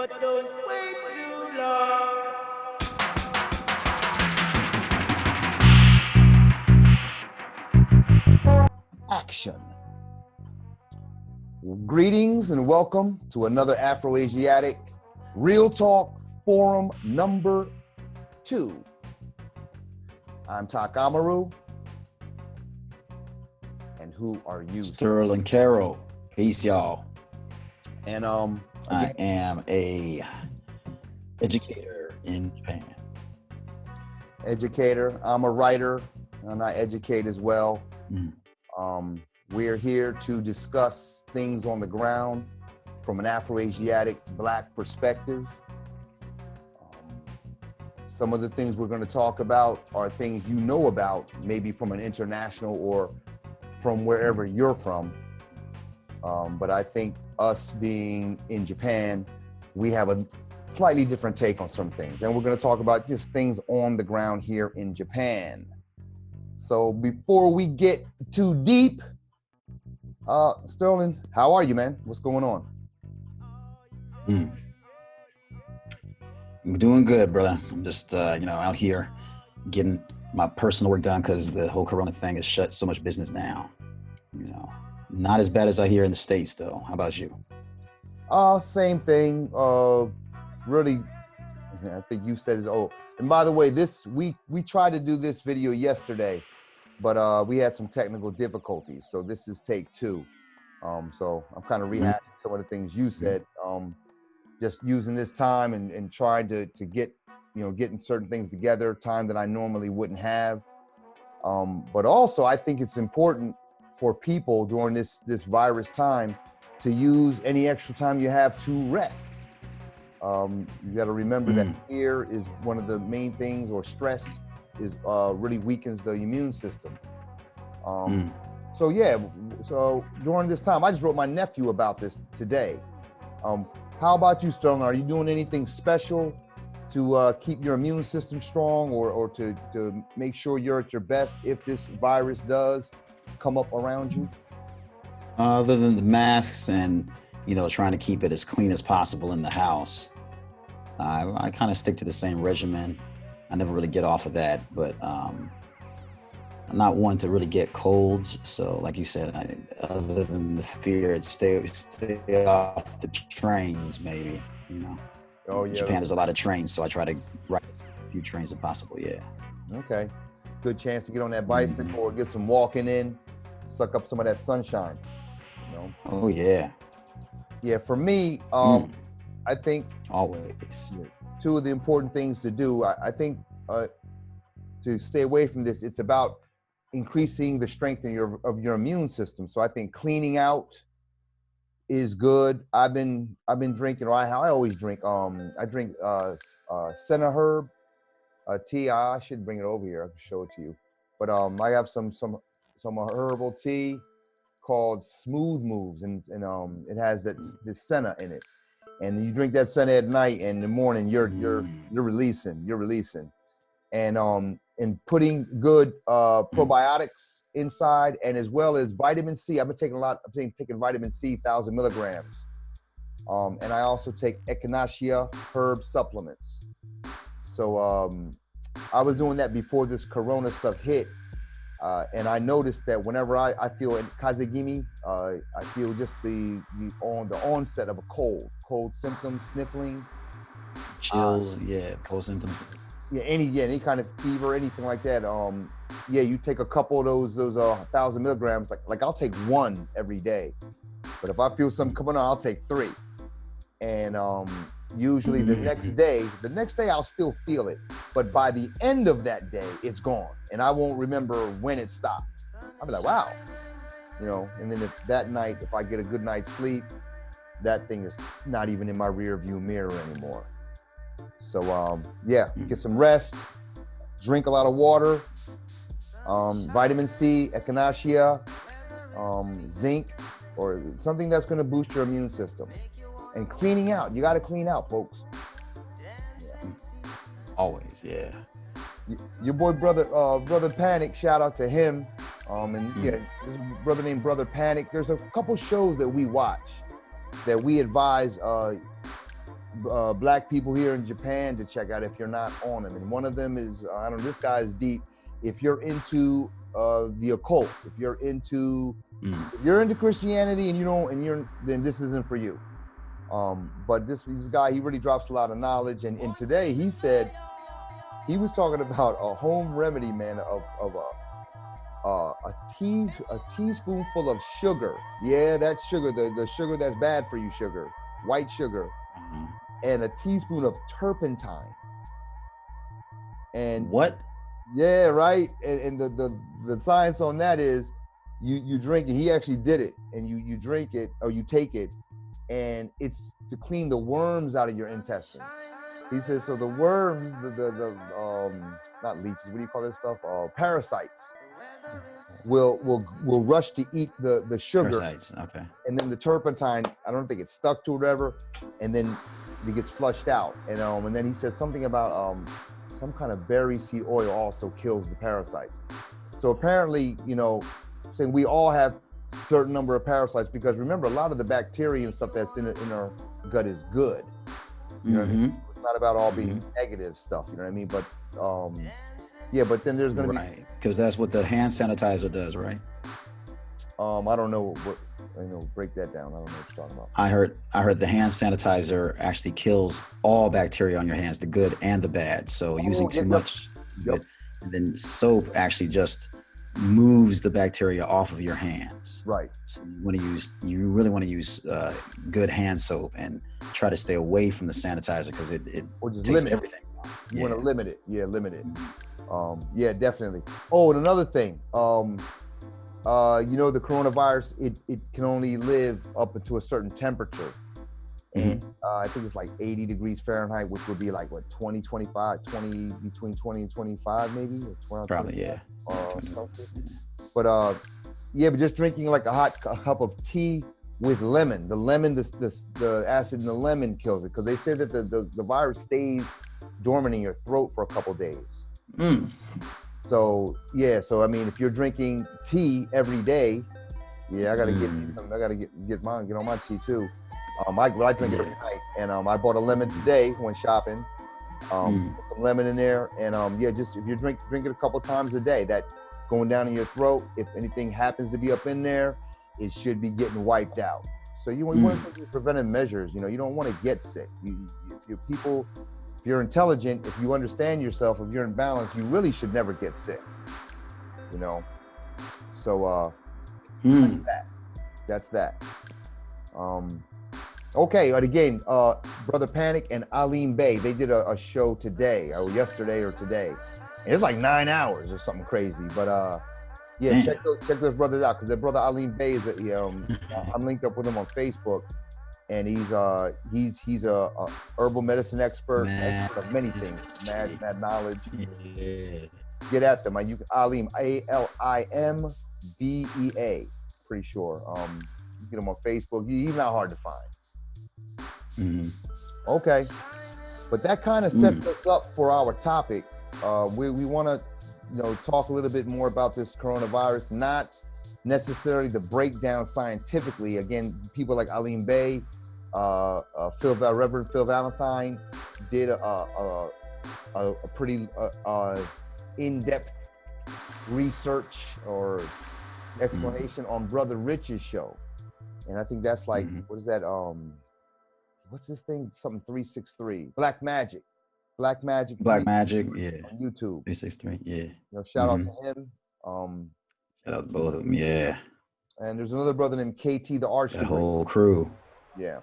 but don't wait too long. Action. Greetings and welcome to another Afro-Asiatic Real Talk Forum number 2. I'm Amaru. And who are you? Sterling Carroll. Peace, y'all. And I am a educator in Japan. Educator. I'm a writer and I educate as well. We're here to discuss things on the ground from an Afro-Asiatic Black perspective. Some of the things we're going to talk about are things you know about, maybe from an international or from wherever you're from. But I think us being in Japan, we have a slightly different take on some things. And we're going to talk about just things on the ground here in Japan. So before we get too deep, Sterling, how are you, man? What's going on? I'm doing good, brother. I'm just, out here getting my personal work done because the whole Corona thing has shut so much business down. Not as bad as I hear in the States, though. How about you? Same thing. Really, I think you said it. Oh, and by the way, we tried to do this video yesterday, but we had some technical difficulties. So this is take 2. So I'm kind of rehashing some of the things you said. Just using this time and trying to get, getting certain things together, time that I normally wouldn't have. But also, I think it's important for people during this virus time to use any extra time you have to rest. You got to remember that fear is one of the main things, or stress is really weakens the immune system. So during this time, I just wrote my nephew about this today. How about you, Sterling? Are you doing anything special to keep your immune system strong, or to make sure you're at your best if this virus does come up around you? Other than the masks and, trying to keep it as clean as possible in the house, I kind of stick to the same regimen. I never really get off of that, but I'm not one to really get colds. So like you said, other than the fear, stay off the trains, maybe, Oh, yeah. Japan has a lot of trains, so I try to ride as few trains as possible, yeah. Okay. Good chance to get on that bicycle or get some walking in, suck up some of that sunshine, Oh, yeah. Yeah, for me, I think always 2 of the important things to do, I think to stay away from this, it's about increasing the strength of your immune system. So I think cleaning out is good. I've been drinking, or I always drink. I drink senna herb tea. I should bring it over here. I can show it to you. But I have some herbal tea called Smooth Moves, and it has this senna in it. And you drink that senna at night, and in the morning you're releasing, and putting good probiotics inside, and as well as vitamin C. I've been taking vitamin C, 1,000 milligrams, and I also take echinacea herb supplements. So I was doing that before this Corona stuff hit, and I noticed that whenever I feel kazegimi, I feel just the onset of a cold symptoms, sniffling, chills, cold symptoms. Any kind of fever, anything like that. You take a couple of those 1,000 milligrams. Like I'll take 1 every day, but if I feel something coming on, I'll take 3. And usually the next day I'll still feel it, but by the end of that day, it's gone, and I won't remember when it stopped. I'll be like, wow, And then if I get a good night's sleep, that thing is not even in my rear view mirror anymore. So get some rest, drink a lot of water, vitamin C, echinacea, zinc, or something that's going to boost your immune system. And cleaning out, you got to clean out, folks. Always, yeah. Your boy brother Panic, shout out to him. There's a brother named Brother Panic. There's a couple shows that we watch that we advise black people here in Japan to check out if you're not on them. And one of them is, I don't know, this guy is deep. If you're into the occult, if you're into Christianity and you don't, then this isn't for you. But this guy, he really drops a lot of knowledge. And today he said, he was talking about a home remedy, man, of a teaspoonful of sugar. Yeah, that sugar, the sugar that's bad for you, sugar, white sugar, and a teaspoon of turpentine. And what? Yeah, right. And the science on that is you drink it. He actually did it, and you drink it or you take it, and it's to clean the worms out of your intestines. He says so the worms, the not leeches, what do you call this stuff? Parasites will rush to eat the sugar. Parasites, okay. And then the turpentine, I don't think it's stuck to it or whatever, and then it gets flushed out. And then he says something about some kind of berry seed oil also kills the parasites. So apparently, saying we all have certain number of parasites, because remember, a lot of the bacteria and stuff that's in our gut is good. You know what I mean? It's not about all being negative stuff, you know what I mean? But yeah, but then there's gonna be, because that's what the hand sanitizer does, right? I don't know what, break that down. I don't know what you're talking about. I heard the hand sanitizer actually kills all bacteria on your hands, the good and the bad. So using too much, and then soap actually just moves the bacteria off of your hands. Right. So you really want to use good hand soap and try to stay away from the sanitizer, because it takes everything. You want to limit it. Yeah, limit it. Yeah, definitely. Oh, and another thing, the coronavirus, it can only live up to a certain temperature. And I think it's like 80 degrees Fahrenheit, which would be like what, 20, 25, 20, between 20 and 25 maybe? Or 20, probably, 25, But yeah, but just drinking like a cup of tea with lemon. The lemon, the acid in the lemon kills it, because they say that the virus stays dormant in your throat for a couple days. So yeah, I mean, if you're drinking tea every day, yeah, I gotta get me some. I gotta get on my tea too. I drink it every night, and I bought a lemon today. Went shopping, put some lemon in there, and yeah, just if you drink it a couple times a day, that's going down in your throat. If anything happens to be up in there, it should be getting wiped out. So you want to take preventive measures. You don't want to get sick. If you're intelligent, if you understand yourself, if you're in balance, you really should never get sick. So that's that. Okay, and again, Brother Panic and Alim Bey, they did a show today, or yesterday or today. And it's like 9 hours or something crazy. But yeah, check those brothers out, because their brother Alim Bey is I'm linked up with him on Facebook, and he's a herbal medicine expert of many things, mad knowledge. Yeah. Get at them. You can Alim, ALIMBEA, pretty sure. You get him on Facebook. He's not hard to find. Okay, but that kind of sets us up for our topic. We want to talk a little bit more about this coronavirus, not necessarily the breakdown scientifically. Again, people like Alim Bey, Reverend Phil Valentine did a pretty in-depth research or explanation on Brother Rich's show, and I think that's like what is that? What's this thing? Something 363. Black Magic, yeah. On YouTube. 363, yeah. Shout out to him. Shout out to both of them, yeah. And there's another brother named KT the Arch. The whole crew. Yeah.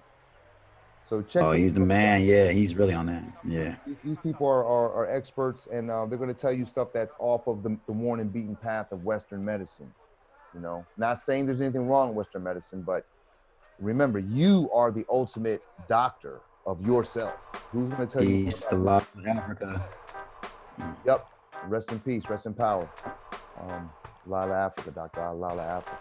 So check. Oh, he's the man. Yeah, he's really on that. Yeah. These people are experts, and they're going to tell you stuff that's off of the worn and beaten path of Western medicine. Not saying there's anything wrong with Western medicine, but remember, you are the ultimate doctor of yourself. Who's going to tell you? Peace to love Africa. Yep. Rest in peace. Rest in power. Lala Africa, Dr. Lala Africa.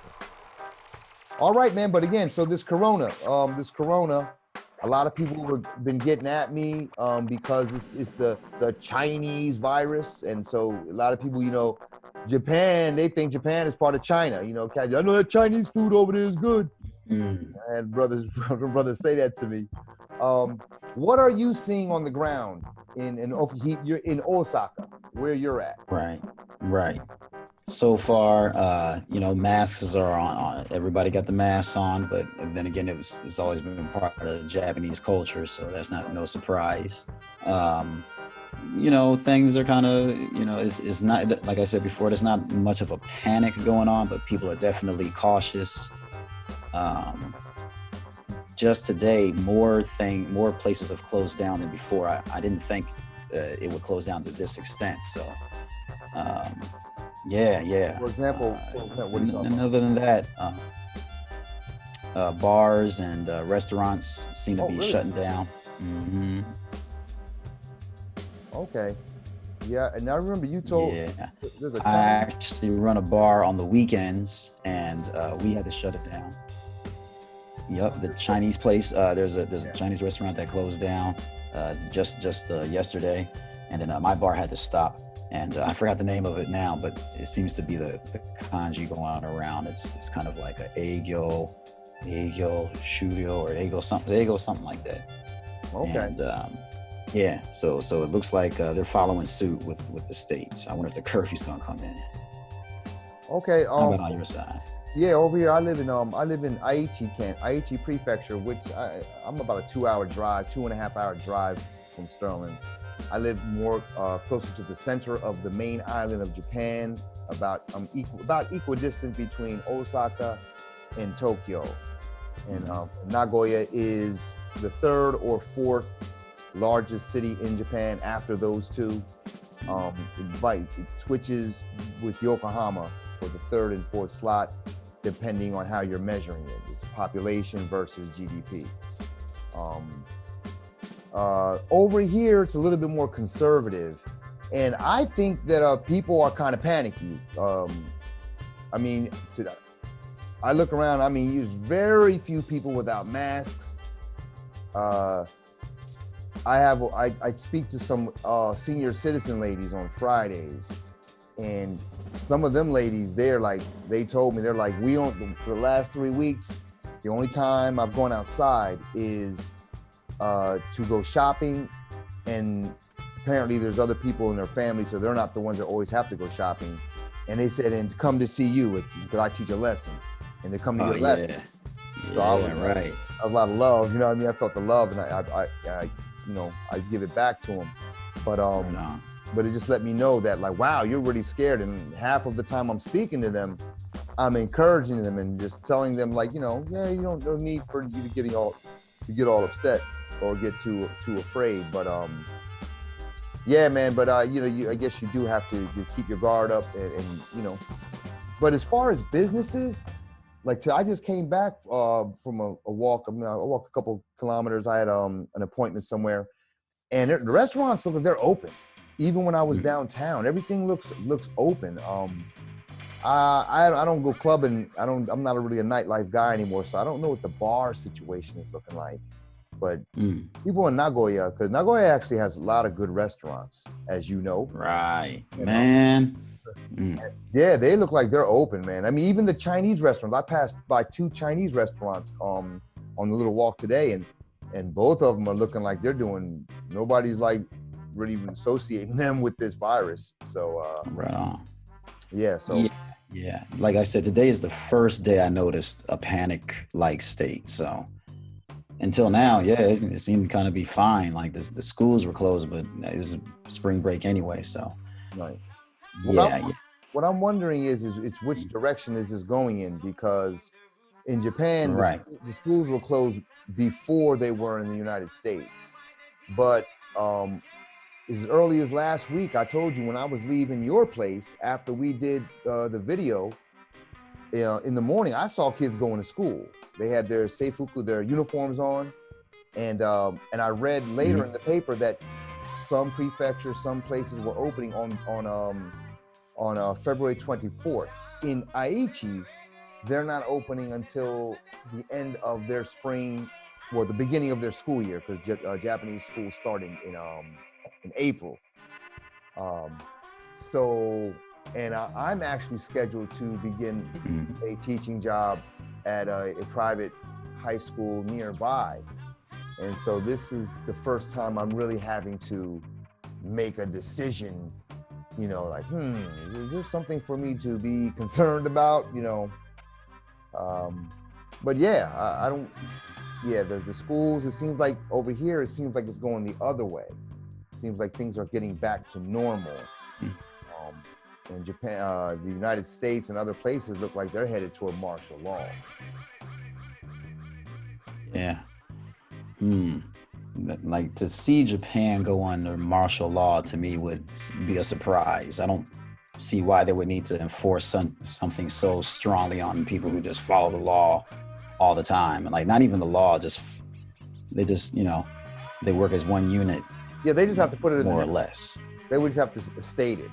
All right, man. But again, so this corona, a lot of people have been getting at me because it's the Chinese virus. And so a lot of people, Japan, they think Japan is part of China. I know that Chinese food over there is good. I had brothers say that to me. What are you seeing on the ground you're in Osaka, where you're at? Right. So far, masks are on. Everybody got the masks on, but then again, it's always been part of Japanese culture, so that's no surprise. Things are kind of, it's not, like I said before, there's not much of a panic going on, but people are definitely cautious. Just today, more places have closed down than before. I didn't think it would close down to this extent. So, yeah. For example, what are you talking and about? other than that, bars and restaurants seem to be really? shutting down. Mm-hmm. Okay. Yeah, and I remember you told. Yeah. I actually run a bar on the weekends, and we had to shut it down. Yep, the Chinese place. There's a Chinese restaurant that closed down just yesterday, and then my bar had to stop. And I forgot the name of it now, but it seems to be the kanji going around. It's kind of like a Eigyo, Shuryo, or Eigo something like that. Okay. And so it looks like they're following suit with the states. I wonder if the curfew's gonna come in. Okay. How about on your side? Yeah, over here I live in Aichi Prefecture, which I'm about a 2.5-hour drive from Sterling. I live more closer to the center of the main island of Japan, about equidistant between Osaka and Tokyo. And Nagoya is the third or fourth largest city in Japan after those two. It switches with Yokohama for the third and fourth slot, depending on how you're measuring it. It's population versus GDP. Over here, it's a little bit more conservative. And I think that people are kind of panicky. I look around, there's very few people without masks. I speak to some senior citizen ladies on Fridays, and some of them ladies, they told me, for the last 3 weeks, the only time I've gone outside is to go shopping, and apparently there's other people in their family, so they're not the ones that always have to go shopping. And they said, and come to see you, because I teach a lesson, and they come to your lesson. So I was a lot of love, I felt the love, and I give it back to them. But it just let me know that, wow, you're really scared. And half of the time I'm speaking to them, I'm encouraging them and just telling them, no need for you to get all upset or get too afraid. But yeah, man. But I guess you do have to keep your guard up, and. But as far as businesses, I just came back from a walk. I walked a couple kilometers. I had an appointment somewhere, and the restaurants look like they're open. Even when I was downtown, everything looks open. I don't go clubbing. I'm not really a nightlife guy anymore, so I don't know what the bar situation is looking like. But people in Nagoya, because Nagoya actually has a lot of good restaurants, as you know. Right, man. Yeah, they look like they're open, man. Even the Chinese restaurants. I passed by 2 Chinese restaurants on the little walk today, and both of them are looking like they're doing. Nobody's really even associating them with this virus. So right on. Yeah. So yeah. Like I said, today is the first day I noticed a panic-like state. So until now, it seemed to kind of be fine. The schools were closed, but it was spring break anyway. So right. What I'm wondering is it's which direction is this going in, because in Japan, the schools were closed before they were in the United States. But as early as last week, I told you, when I was leaving your place after we did the video, in the morning, I saw kids going to school. They had their seifuku, their uniforms on, and I read later in the paper that some prefectures, some places were opening on February 24th. In Aichi, they're not opening until the end of their spring, the beginning of their school year, because Japanese schools starting in April. I'm actually scheduled to begin a teaching job at a private high school nearby. And so this is the first time I'm really having to make a decision, you know, like, is there something for me to be concerned about, you know? But yeah, I don't, yeah, the schools, it seems like over here, it seems like it's going the other way. It seems like things are getting back to normal. In Japan, the United States and other places look like they're headed toward martial law. Yeah. Like to see Japan go under martial law to me would be a surprise. I don't see why they would need to enforce something so strongly on people who just follow the law all the time. And like not even the law, they just, you know, they work as one unit. Yeah, they just have to put it in more or less. They would just have to state it.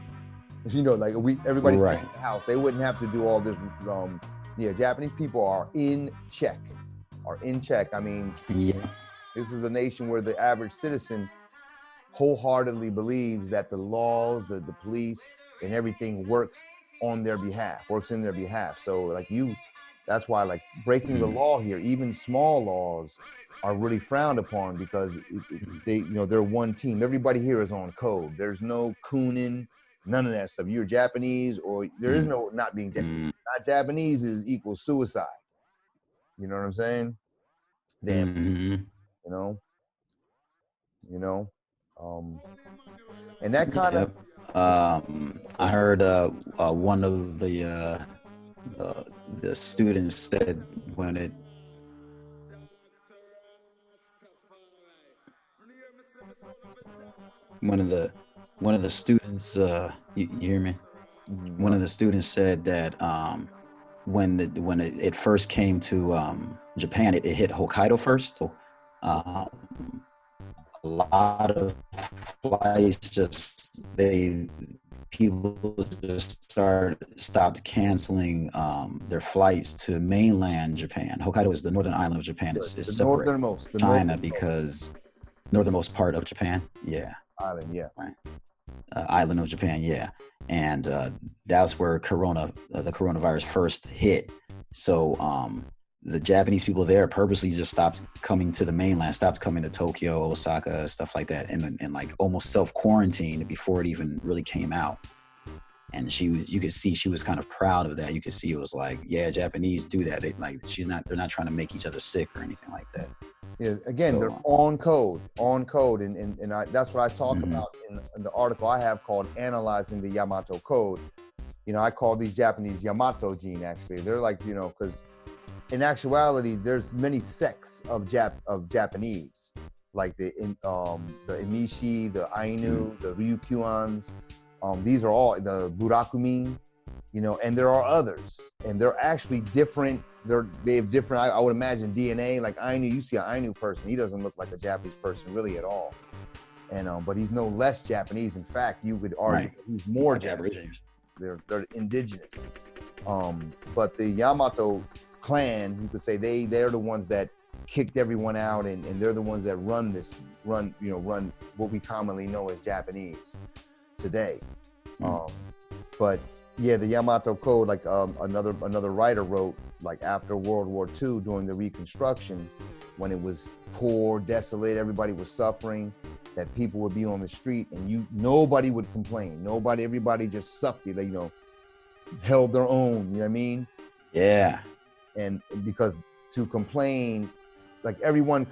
You know, like everybody's right. in the house. They wouldn't have to do all this. Yeah, Japanese people are in check. I mean, yeah. This is a nation where the average citizen wholeheartedly believes that the laws, the police, and everything works in their behalf. So like that's why like breaking the law here, even small laws, are really frowned upon because they, you know, they're one team. Everybody here is on code. There's no cooning, none of that stuff. You're Japanese, or there is no not being Japanese. Not Japanese is equals suicide. You know what I'm saying? Damn. You know, and that kind of. I heard one of the students said one of the students you hear me? One of the students said that when it first came to Japan, it hit Hokkaido first. So, a lot of flights people just stopped canceling their flights to mainland Japan. Hokkaido is the northern island of Japan. It's separate China because northernmost part of Japan. Yeah. Island, yeah. Right. Island of Japan, yeah. And that's where the coronavirus first hit. So the Japanese people there purposely just stopped coming to the mainland, stopped coming to Tokyo, Osaka, stuff like that, and like almost self-quarantined before it even really came out. And you could see she was kind of proud of that. You could see it was like, yeah, Japanese do that. They're not trying to make each other sick or anything like that. Yeah, again, they're on code, and that's what I talk about in the article I have called Analyzing the Yamato Code. You know, I call these Japanese Yamato-jin, actually. They're like, you know, because in actuality, there's many sects of Japanese, like the Emishi, the Ainu, the Ryukyuans. These are all the Burakumin, you know, and there are others, and they're actually different. They have different, I would imagine, DNA. Like Ainu, you see an Ainu person, he doesn't look like a Japanese person really at all. And but he's no less Japanese. In fact, you could argue that he's more Japanese. They're indigenous. But the Yamato clan, you could say they're the ones that kicked everyone out, and they're the ones that run what we commonly know as Japanese today. But yeah, the Yamato Code, like another writer wrote, like after World War II, during the Reconstruction, when it was poor, desolate, everybody was suffering, that people would be on the street and nobody would complain. Everybody just sucked it, you know, held their own, you know what I mean? Yeah. And because to complain, like everybody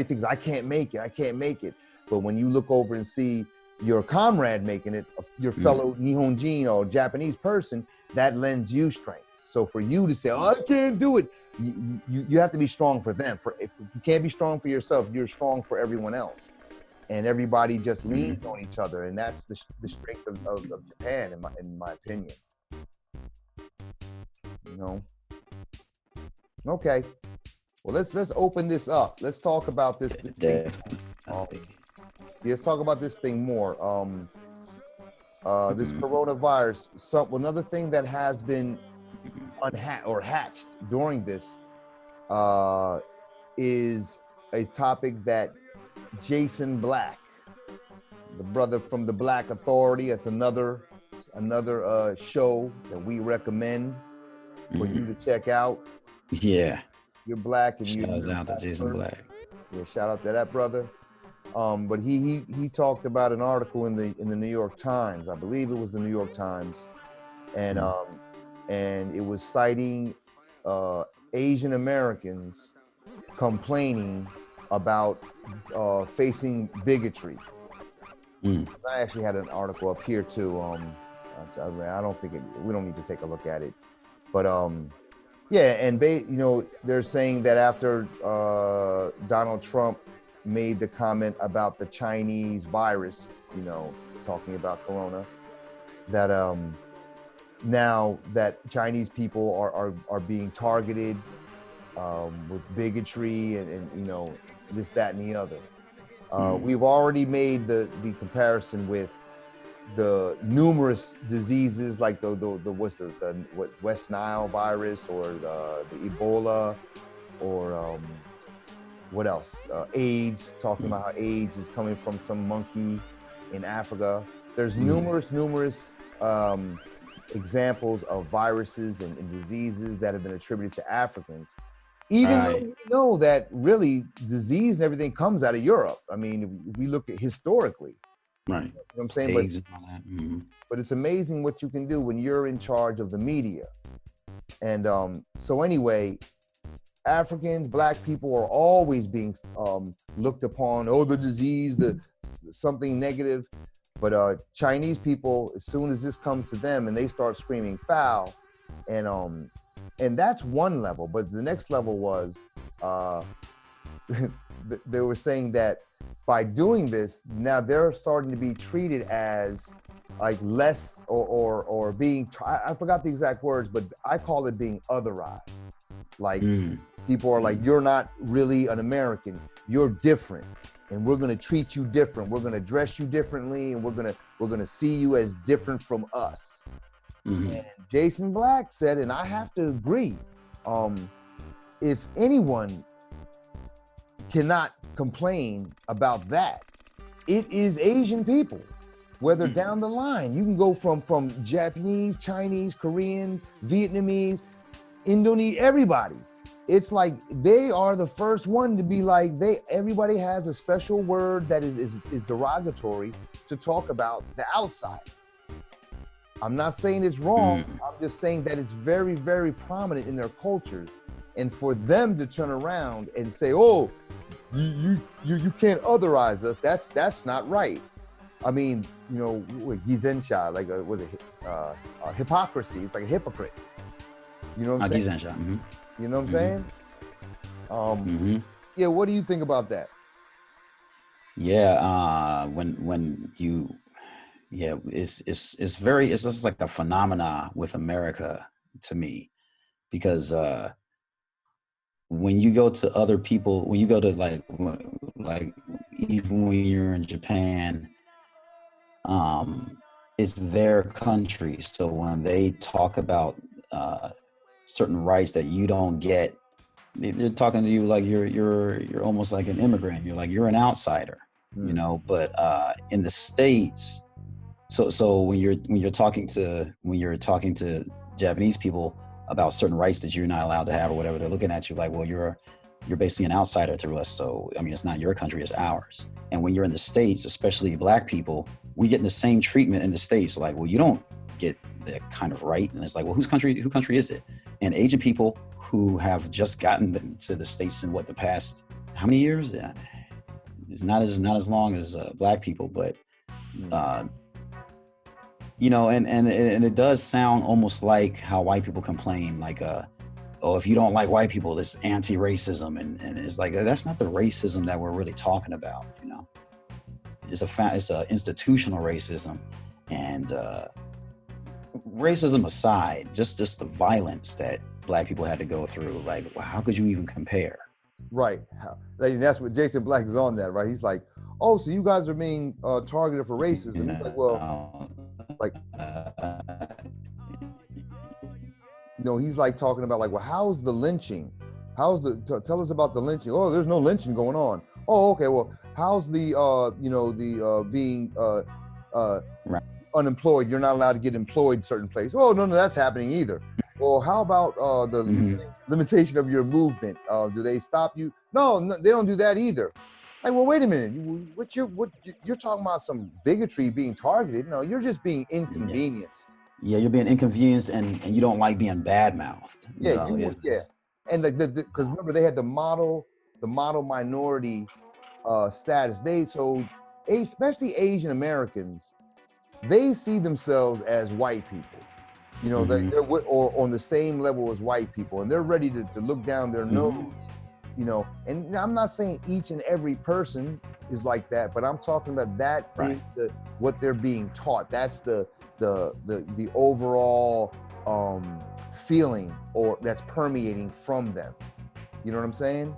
thinks, I can't make it. But when you look over and see your comrade making it, your fellow Nihonjin or Japanese person, that lends you strength. So for you to say, oh, I can't do it, you have to be strong for them. If you can't be strong for yourself, you're strong for everyone else. And everybody just leans on each other. And that's the strength of Japan, in my opinion. You know? Okay. Well, let's open this up. Let's talk about this. Let's talk about this thing more. This coronavirus. Another thing that has been hatched during this is a topic that Jason Black, the brother from the Black Authority, that's another show that we recommend for you to check out. Yeah. You're Black, and shout out to Jason Black. Yeah, shout out to that brother. But he talked about an article in the New York Times. I believe it was the New York Times, and it was citing Asian Americans complaining about facing bigotry. I actually had an article up here too. I don't think we don't need to take a look at it, but yeah, and they're saying that after Donald Trump made the comment about the Chinese virus, talking about Corona, that now that Chinese people are being targeted with bigotry and this, that, and the other. We've already made the comparison with the numerous diseases like the West Nile virus, or the Ebola, or what else? AIDS, talking about how AIDS is coming from some monkey in Africa. There's numerous examples of viruses and diseases that have been attributed to Africans. Even though we know that really disease and everything comes out of Europe. I mean, if we look at historically. Right. You know what I'm saying? AIDS But it's amazing what you can do when you're in charge of the media. And so anyway, Africans, Black people are always being looked upon, the disease, something negative. But Chinese people, as soon as this comes to them and they start screaming foul, and that's one level. But the next level was they were saying that by doing this, now they're starting to be treated as like less or being, I forgot the exact words, but I call it being otherized. Like people are like, you're not really an American, you're different, and we're gonna treat you different. We're gonna dress you differently, and we're gonna see you as different from us. And Jason Black said, and I have to agree, if anyone cannot complain about that, it is Asian people. Whether down the line, you can go from Japanese, Chinese, Korean, Vietnamese, Indonesian, everybody. It's like they are the first one to be like, everybody has a special word that is derogatory to talk about the outside. I'm not saying it's wrong. I'm just saying that it's very, very prominent in their cultures. And for them to turn around and say, "Oh, you can't otherize us," that's not right. I mean, gizensha, like hypocrisy. It's like a hypocrite. You know what I'm saying? Gizensha. You know what I'm saying? Yeah. What do you think about that? Yeah. When you. Yeah, it's just like a phenomena with America to me, because when you go to other people, when you go to like even when you're in Japan, it's their country. So when they talk about certain rights that you don't get, they're talking to you like you're almost like an immigrant. You're like, you're an outsider, But in the States. So when you're talking to Japanese people about certain rights that you're not allowed to have or whatever, they're looking at you like, well, you're basically an outsider to us. So I mean, it's not your country, it's ours. And when you're in the States, especially Black people, we get the same treatment in the States. Like, well, you don't get that kind of right. And it's like, well, whose country is it? And Asian people who have just gotten to the States in the past, how many years? Yeah, it's not as long as Black people, but and it does sound almost like how white people complain, like, if you don't like white people, it's anti-racism, and it's like, that's not the racism that we're really talking about, It's a institutional racism, and racism aside, just the violence that Black people had to go through, like, well, how could you even compare? Right. That's what Jason Black is on that, right? He's like, oh, so you guys are being targeted for racism. He's like, well, he's like talking about like, well, how's the lynching? Tell us about the lynching. Oh, there's no lynching going on. Oh, okay. Well, how's the being unemployed? You're not allowed to get employed in certain places. Oh, no, that's happening either. Well, Or how about the limitation of your movement? Do they stop you? No, they don't do that either. Like, well, wait a minute. You're talking about some bigotry being targeted? No, you're just being inconvenienced. Yeah, you're being inconvenienced, and you don't like being bad-mouthed. Yeah, and because remember they had the model minority status. Especially Asian Americans, they see themselves as white people. You know, they're or on the same level as white people, and they're ready to look down their nose. You know, and I'm not saying each and every person is like that, but I'm talking about that is what they're being taught. That's the overall feeling or that's permeating from them. You know what I'm saying?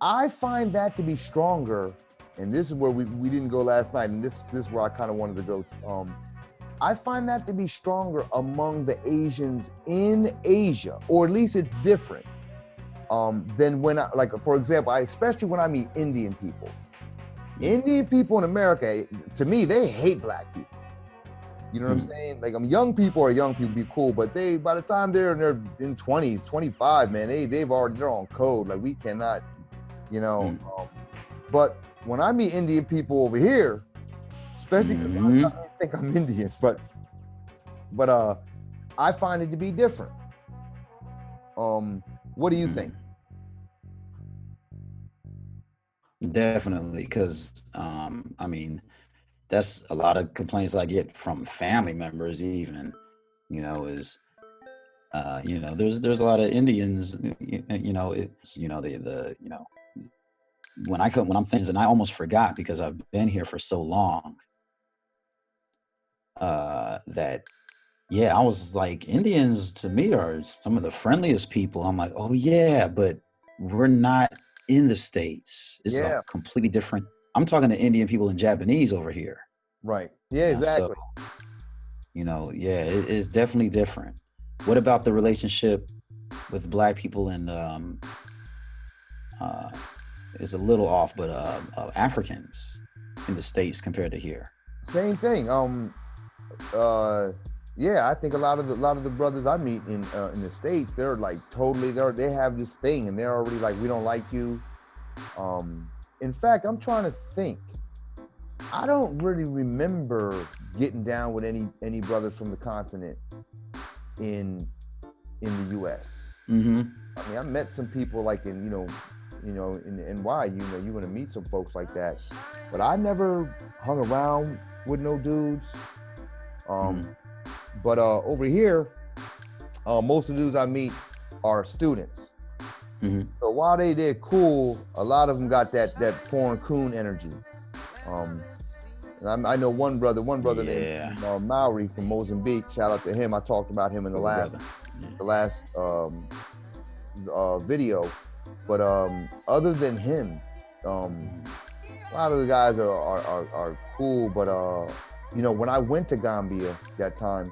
I find that to be stronger, and this is where we didn't go last night, and this is where I kind of wanted to go. I find that to be stronger among the Asians in Asia, or at least it's different than when for example, especially when I meet Indian people. Indian people in America, to me, they hate black people. You know what I'm saying? Like, young people be cool, but by the time they're in their 20s, 25, man, they're on code. Like, we cannot, you know. But when I meet Indian people over here, especially because I don't think I'm Indian, but I find it to be different. What do you think? Definitely, because I mean, that's a lot of complaints I get from family members. Even, you know, is you know, there's a lot of Indians. You know, it's when I'm things, and I almost forgot because I've been here for so long. That I was like, Indians to me are some of the friendliest people. I'm like, oh yeah, but we're not in the States. It's a completely different. I'm talking to Indian people and Japanese over here. Right. Yeah, exactly. So, you know, it is definitely different. What about the relationship with black people and is a little off, but Africans in the States compared to here? Same thing. I think a lot of the brothers I meet in the States, they're like totally they have this thing, and they're already like, we don't like you. In fact, I'm trying to think. I don't really remember getting down with any brothers from the continent in the U.S. I mean, I met some people like in in NY. You're gonna meet some folks like that, but I never hung around with no dudes. But over here, most of the dudes I meet are students. So while they're cool, a lot of them got that foreign coon energy. And I know one brother named Maori from Mozambique. Shout out to him. I talked about him in the last video. But other than him, a lot of the guys are cool. But when I went to Gambia that time,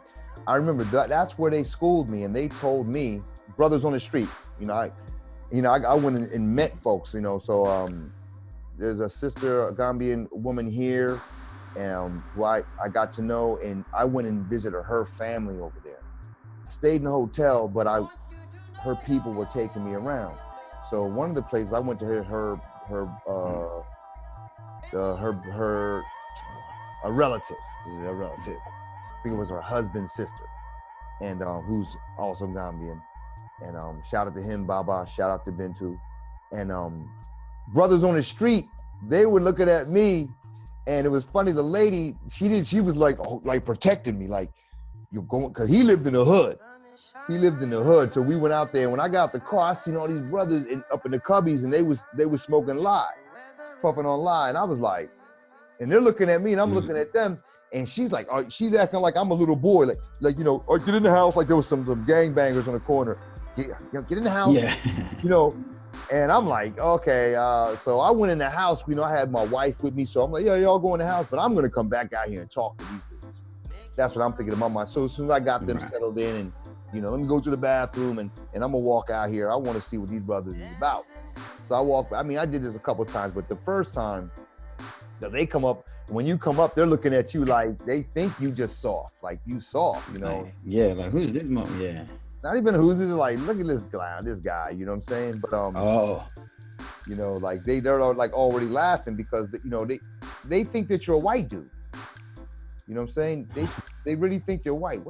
I remember that's where they schooled me, and they told me, brothers on the street. I went and met folks. So there's a Gambian woman here, who I got to know, and I went and visited her family over there. I stayed in a hotel, but her people were taking me around. So one of the places I went to her a relative. I think it was her husband's sister, and who's also Gambian. And shout out to him, Baba. Shout out to Bintu. And brothers on the street, they were looking at me, and it was funny. The lady, she was like protecting me, like, you're going, because he lived in the hood. So we went out there, and when I got out the car, I seen all these brothers up in the cubbies, and they was smoking lie, puffing on lie, and I was like, and they're looking at me, and I'm looking at them, and she's like, she's acting like I'm a little boy, like get in the house, like there was some gangbangers on the corner. Get in the house, and I'm like, okay. So I went in the house. I had my wife with me, so I'm like, y'all go in the house, but I'm gonna come back out here and talk to these dudes. That's what I'm thinking in my mind. So as soon as I got them settled in, and let me go to the bathroom, and I'm gonna walk out here. I want to see what these brothers is about. So I did this a couple of times, but the first time that they come up, when you come up, they're looking at you like they think you just soft, like you soft, you know. Like, yeah, like who's this yeah. Not even who's it, like, look at this guy, you know what I'm saying? But you know, like they're like already laughing because you know they think that you're a white dude. You know what I'm saying? They really think you're white.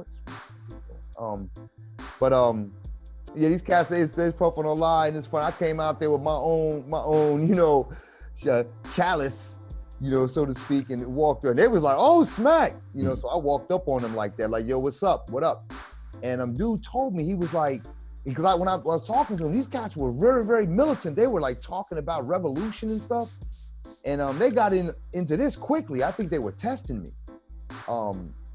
Yeah, these cats they puffing on lie, and it's fun. I came out there with my own, you know, chalice, you know, so to speak, and walked through. And they was like, "Oh, smack," you know. So I walked up on them like that, like, "Yo, what's up? What up?" And dude told me, he was like, because when I was talking to them, these cats were very, very militant. They were like talking about revolution and stuff, and they got into this quickly. I think they were testing me.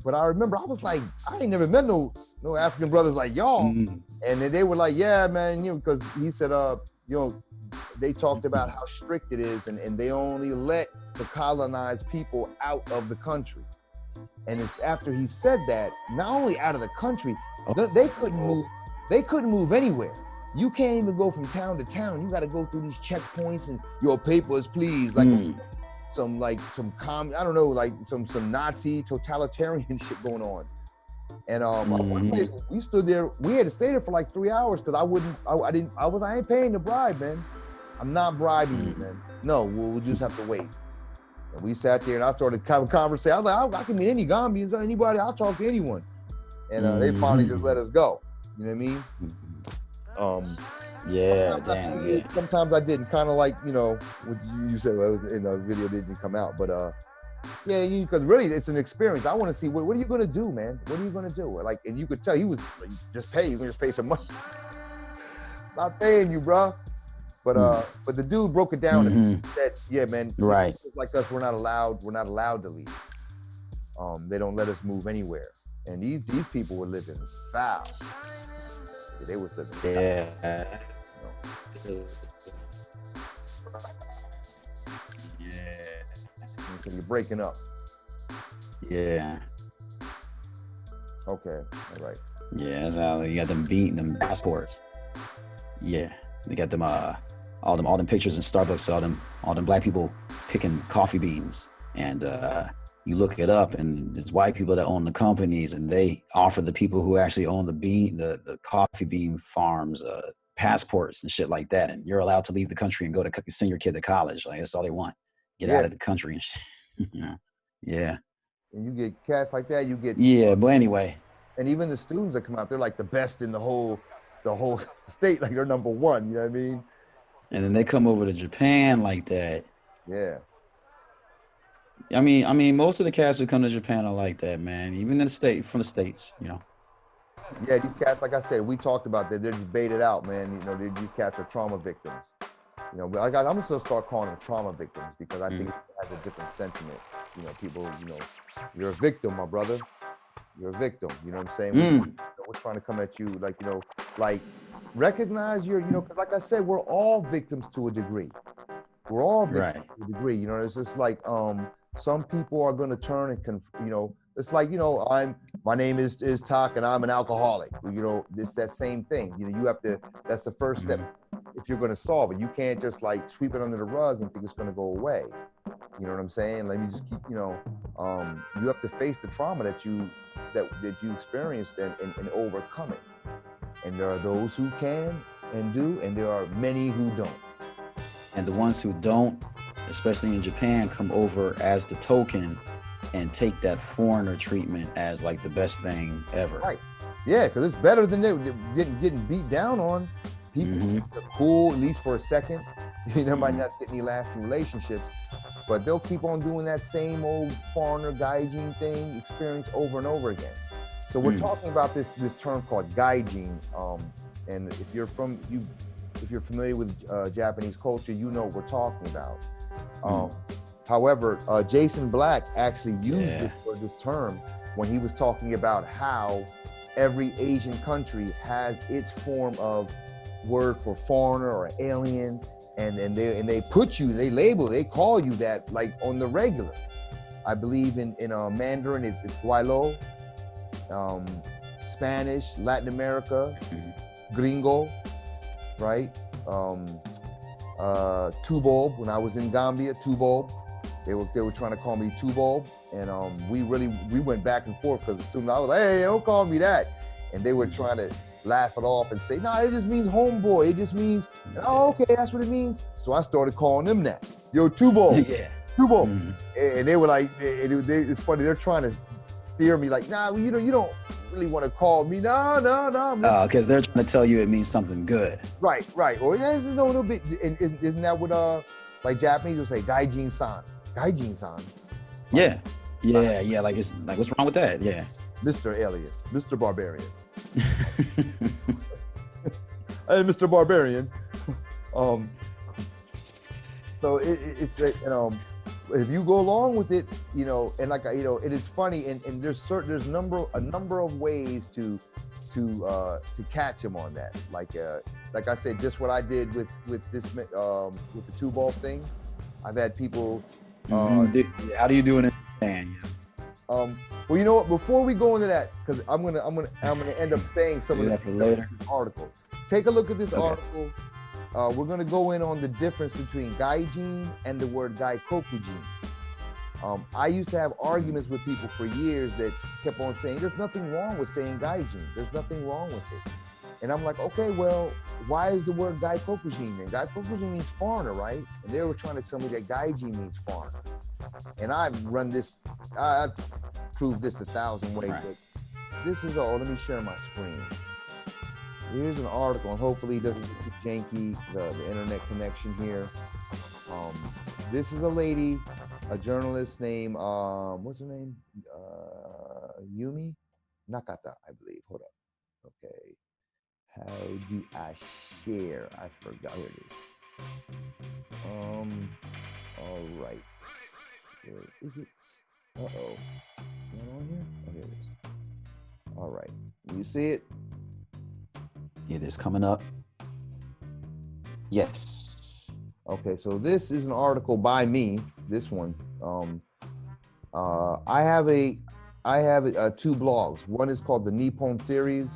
But I remember I was like, I ain't never met no African brothers like y'all. And then they were like, yeah, man, you know, because he said, you know, they talked about how strict it is, and they only let the colonized people out of the country. And it's after he said that, not only out of the country, they couldn't move anywhere. You can't even go from town to town. You got to go through these checkpoints and your papers, please. Like some I don't know, like some Nazi totalitarian shit going on. And we stood there. We had to stay there for like 3 hours because I ain't paying the bribe, man. I'm not bribing you, man. No, we'll just have to wait. And we sat there and I started having a conversation. I was like, I can meet any Gambians or anybody. I'll talk to anyone. And they finally just let us go. You know what I mean? Yeah, damn. Yeah. Sometimes I didn't, kind of like, you know, what you said in the video didn't come out, but yeah, because really it's an experience. I want to see what are you gonna do, man? What are you gonna do? Like, and you could tell he was like, just pay. You can just pay some money. Not paying you, bro. But the dude broke it down and said, yeah, man, right. Like us, we're not allowed to leave. They don't let us move anywhere. And these people were living foul. Yeah, they were living foul. Yeah. So you're breaking up. Yeah. Okay. All right. Yeah, that's how you got them passports. Yeah. They got them all them pictures in Starbucks, all them black people picking coffee beans. And you look it up and it's white people that own the companies, and they offer the people who actually own the coffee bean farms passports and shit like that. And you're allowed to leave the country and go to send your kid to college. Like, that's all they want. Get out of the country and shit. Yeah. And you get cats like that, you get. Yeah, but anyway. And even the students that come out, they're like the best in the whole state. Like they're number one, you know what I mean? And then they come over to Japan like that. Yeah. I mean, most of the cats who come to Japan are like that, man. Even from the States, you know. Yeah, these cats, like I said, we talked about that. They're just baited out, man. You know, these cats are trauma victims. You know, I'm gonna still start calling them trauma victims because I think it has a different sentiment. You know, people, you know, you're a victim, my brother. You're a victim. You know what I'm saying? We're trying to come at you, like, you know, like recognize you know, because like I said, we're all victims to a degree. We're all victims to a degree. You know, it's just like some people are gonna turn and you know, it's like, you know, my name is Tak and I'm an alcoholic. You know, it's that same thing. You know, you have to. That's the first step. If you're going to solve it, you can't just like sweep it under the rug and think it's going to go away. You know what I'm saying? Let me just keep, you know, you have to face the trauma that you experienced and overcome it. And there are those who can and do, and there are many who don't. And the ones who don't, especially in Japan, come over as the token and take that foreigner treatment as like the best thing ever. Right. Yeah, because it's better than getting beat down on. People are cool, at least for a second. They might not get any lasting relationships, but they'll keep on doing that same old foreigner Gaijin thing experience over and over again. So we're talking about this term called Gaijin. And if you're familiar with Japanese culture, you know what we're talking about. However, Jason Black actually used this term when he was talking about how every Asian country has its form of word for foreigner or alien, and they put you, they label, they call you that like on the regular. I believe in Mandarin it's Guaylo, Spanish, Latin America, Gringo, right? Tubob, when I was in Gambia, Tubob, They were trying to call me two-ball, and we went back and forth because as soon as I was like, hey, don't call me that, and they were trying to laugh it off and say, nah, it just means homeboy. It just means, oh, okay, that's what it means. So I started calling them that. Yo, two-ball, Yeah. two-ball. And they were like, it's funny, they're trying to steer me like, nah, you don't really want to call me. No. Oh, because they're trying to tell you it means something good. Right. Or yeah, there's no little bit, and isn't that what like Japanese will say, Gaijin-san. Gaijin-san. Yeah. Like it's like, what's wrong with that? Yeah. Mr. Alien, Mr. Barbarian. Hey, Mr. Barbarian. So it's if you go along with it, and like it is funny, and there's a number of ways to catch him on that. Like I said, just what I did with this with the two-ball thing. I've had people. How do you do it in Japan? Well, you know what? Before we go into that, because I'm gonna end up saying some of that for later. Article. Take a look at this article. We're gonna go in on the difference between gaijin and the word gaikokujin. I used to have arguments with people for years that kept on saying, there's nothing wrong with saying gaijin. There's nothing wrong with it. And I'm like, okay, well, why is the word gaikokujin then? Gaikokujin means foreigner, right? And they were trying to tell me that gaijin means foreigner. And I've proved this 1,000 ways, but this is all. Let me share my screen. Here's an article, and hopefully it doesn't get too janky, the internet connection here. This is a lady, a journalist named, what's her name? Yumi Nakata, I believe. Hold up. Okay. How do I share? I forgot. Here it is. All right. Where is it? Uh-oh. Is it on here? Oh, here it is. All right. You see it? It is coming up. Yes. Okay, so this is an article by me. This one. I have two blogs. One is called the Nippon series.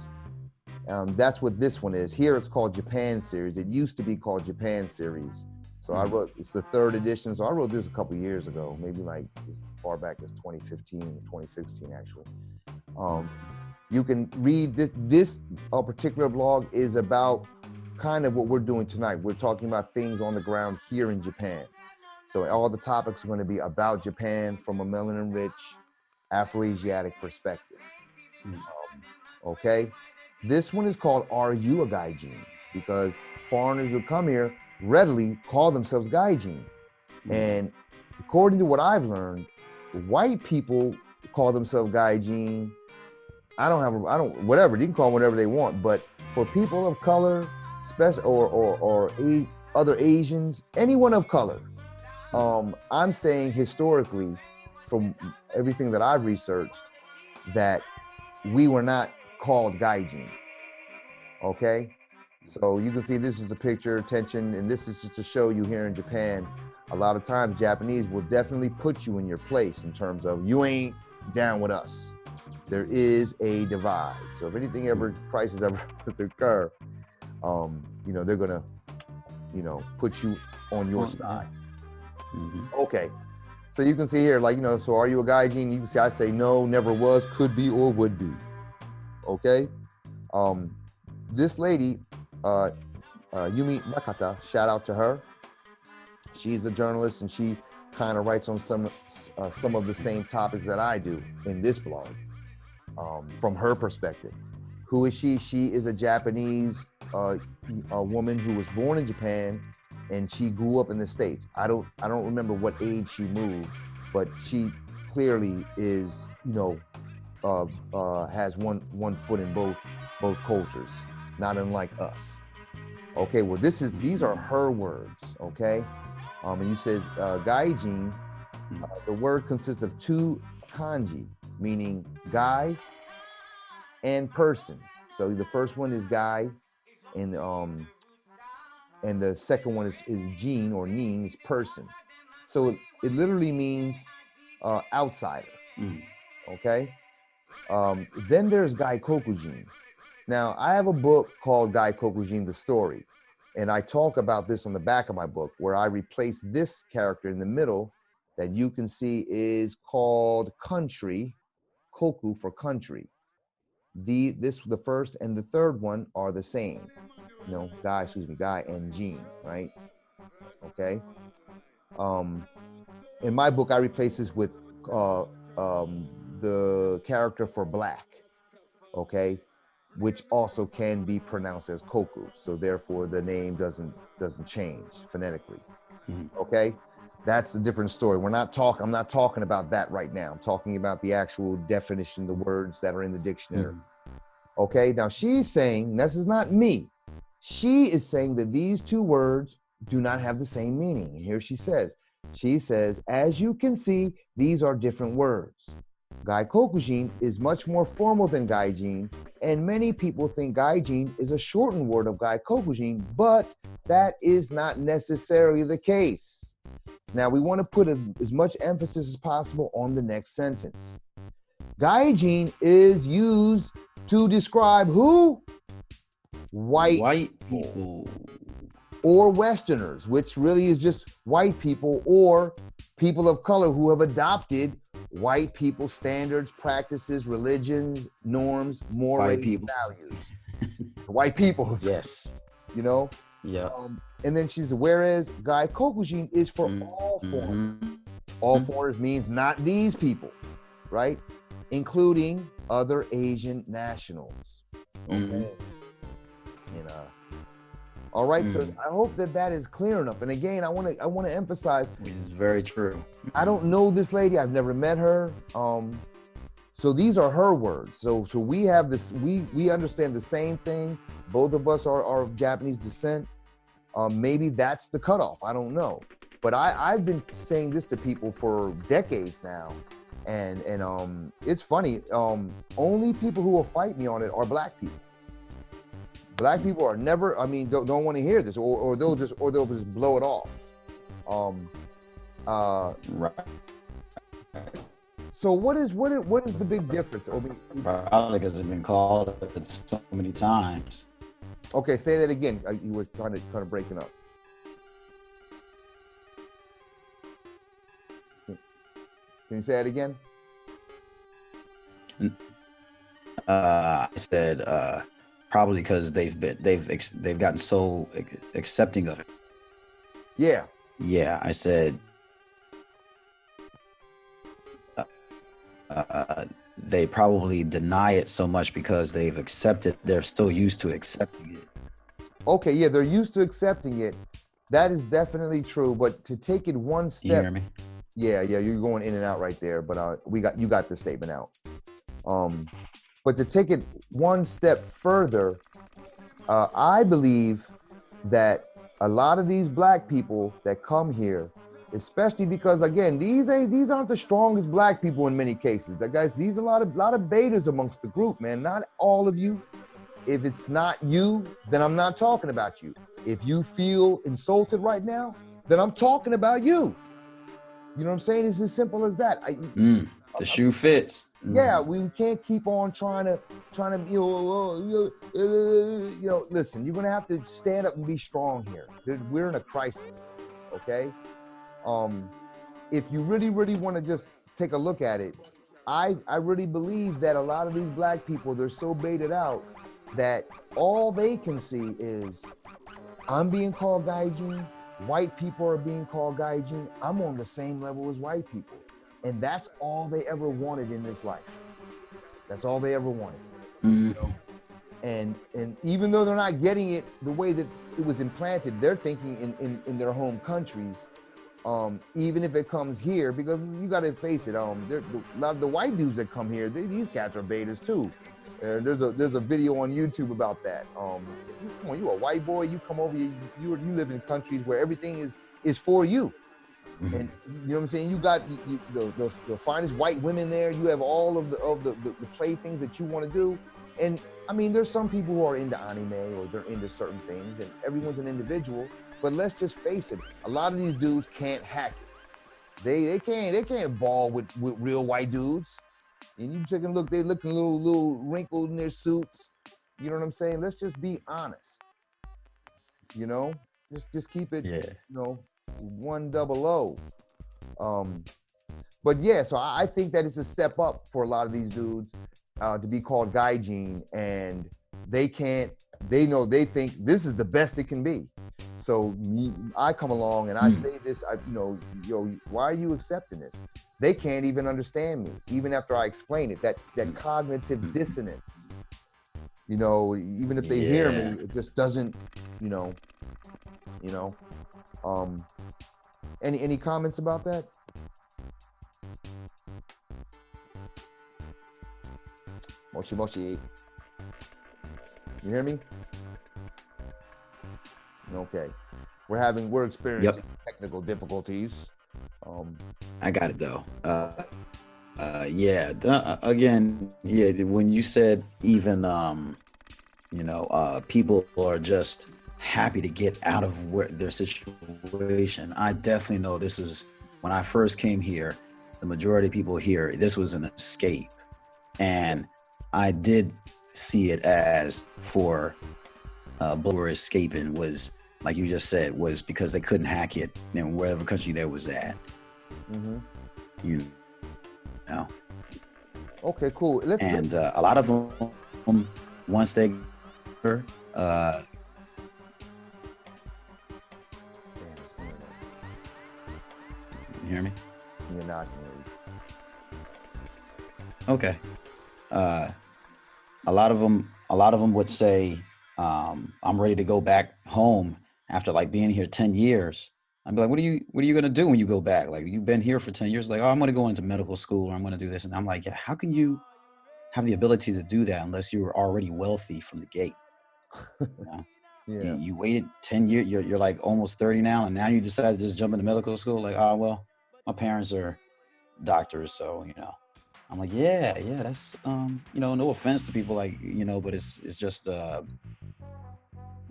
That's what this one is. Here it's called Japan series. It used to be called Japan series. So it's the 3rd edition. So I wrote this a couple years ago, maybe like as far back as 2015, 2016, actually. You can read this particular blog is about kind of what we're doing tonight. We're talking about things on the ground here in Japan. So all the topics are going to be about Japan from a melanin-rich Afro-Asiatic perspective. Okay. This one is called Are You a Gaijin? Because foreigners who come here readily call themselves Gaijin. And according to what I've learned, white people call themselves Gaijin. Whatever, they can call them whatever they want. But for people of color, or other Asians, anyone of color, I'm saying historically, from everything that I've researched, that we were not called Gaijin. Okay, so you can see this is a picture, attention, and this is just to show you here in Japan. A lot of times Japanese will definitely put you in your place in terms of you ain't down with us. There is a divide. So if anything crisis ever occur, they're gonna, put you on your side. Okay. So you can see here, so are you a gaijin? You can see I say no, never was, could be, or would be. Okay. This lady, Yumi Nakata, shout out to her. She's a journalist and she kind of writes on some of the same topics that I do in this blog, from her perspective. Who is she? She is a Japanese a woman who was born in Japan and she grew up in the States. I don't remember what age she moved, but she clearly is, has one foot in both cultures, not unlike us. Okay, well these are her words, okay? And you says gaijin, the word consists of 2 kanji, meaning guy and person. So the first one is guy, and the second one is jin or nin, is person. So it literally means outsider. Okay. Then there's gaikokujin. Now I have a book called Gaikokujin-the Story, and I talk about this on the back of my book, where I replace this character in the middle that you can see is called country, koku for country. The first and the third one are the same. Guy and Jean, right? Okay. In my book, I replace this with the character for black, okay, which also can be pronounced as koku. So therefore, the name doesn't change phonetically. Okay, that's a different story. I'm not talking about that right now. I'm talking about the actual definition, the words that are in the dictionary. Okay, now she's saying, this is not me. She is saying that these two words do not have the same meaning. And here she says, as you can see, these are different words. Gaikokujin is much more formal than Gaijin, and many people think Gaijin is a shortened word of Gaikokujin, but that is not necessarily the case. Now, we want to put as much emphasis as possible on the next sentence. Gaijin is used to describe who? White people. Or Westerners, which really is just white people or people of color who have adopted white people's standards, practices, religions, norms, morals, values. White people. Yes. You know? Yeah. And then she's, whereas gaikokujin is for all foreigners. All foreigners means not these people, right? Including other Asian nationals. Okay. All right, so I hope that is clear enough. And again, I want to emphasize, which is very true. I don't know this lady. I've never met her. So these are her words. So we have this. We understand the same thing. Both of us are of Japanese descent. Maybe that's the cutoff. I don't know. But I've been saying this to people for decades now, and it's funny. Only people who will fight me on it are black people. Black people are never, don't want to hear this, or they'll just blow it off. Right. So what is the big difference? Probably because it's been called it so many times. Okay, say that again. You were kind of breaking up. Can you say that again? I said. Probably because they've gotten so accepting of it. Yeah. Yeah, I said they probably deny it so much because they're so used to accepting it. Okay, yeah, they're used to accepting it. That is definitely true. But to take it one step. You hear me? Yeah, you're going in and out right there. But you got the statement out. But to take it one step further, I believe that a lot of these black people that come here, especially because again, these aren't the strongest black people in many cases. These are a lot of betas amongst the group, man. Not all of you. If it's not you, then I'm not talking about you. If you feel insulted right now, then I'm talking about you. You know what I'm saying? It's as simple as that. The shoe fits. Yeah, we can't keep on trying to listen, you're gonna have to stand up and be strong here. We're in a crisis, okay? If you really, really want to just take a look at it, I really believe that a lot of these black people, they're so baited out that all they can see is, I'm being called Gaijin, white people are being called Gaijin, I'm on the same level as white people. And that's all they ever wanted in this life. That's all they ever wanted. You know? And even though they're not getting it the way that it was implanted, they're thinking in their home countries, even if it comes here, because you got to face it, a lot of the white dudes that come here, these cats are betas too. There's a video on YouTube about that. Come on, you a white boy, you come over, you live in countries where everything is for you. And you know what I'm saying? You got the finest white women there. You have all of the playthings that you want to do. And I mean, there's some people who are into anime or they're into certain things, and everyone's an individual. But let's just face it, a lot of these dudes can't hack it. They can't ball with real white dudes. And you take a look, they looking a little wrinkled in their suits. You know what I'm saying? Let's just be honest. You know, just keep it. Yeah. 100. But yeah, so I think that it's a step up for a lot of these dudes to be called Gaijin, and they think this is the best it can be. So I come along and I say this, why are you accepting this? They can't even understand me, even after I explain it. That cognitive dissonance, even if they hear me, it just doesn't, Any comments about that? Moshi moshi. You hear me? Okay. We're experiencing technical difficulties. I got it though. Again, when you said even people are just happy to get out of their situation. I definitely know this is, when I first came here, the majority of people here, this was an escape. And I did see it as for were escaping was, like you just said, was because they couldn't hack it in whatever country they was at. Mm-hmm. Okay, cool. A lot of them, once they you hear me? You're not hearing me. Okay. A lot of them would say, I'm ready to go back home after like being here 10 years. I'd be like, what are you going to do when you go back? Like, you've been here for 10 years. Like, I'm going to go into medical school, or I'm going to do this. And I'm like, how can you have the ability to do that unless you were already wealthy from the gate? You waited 10 years. You're like almost 30 now. And now you decide to just jump into medical school. Like, well, my parents are doctors. So, I'm like, yeah, that's, no offense to people like, but it's just,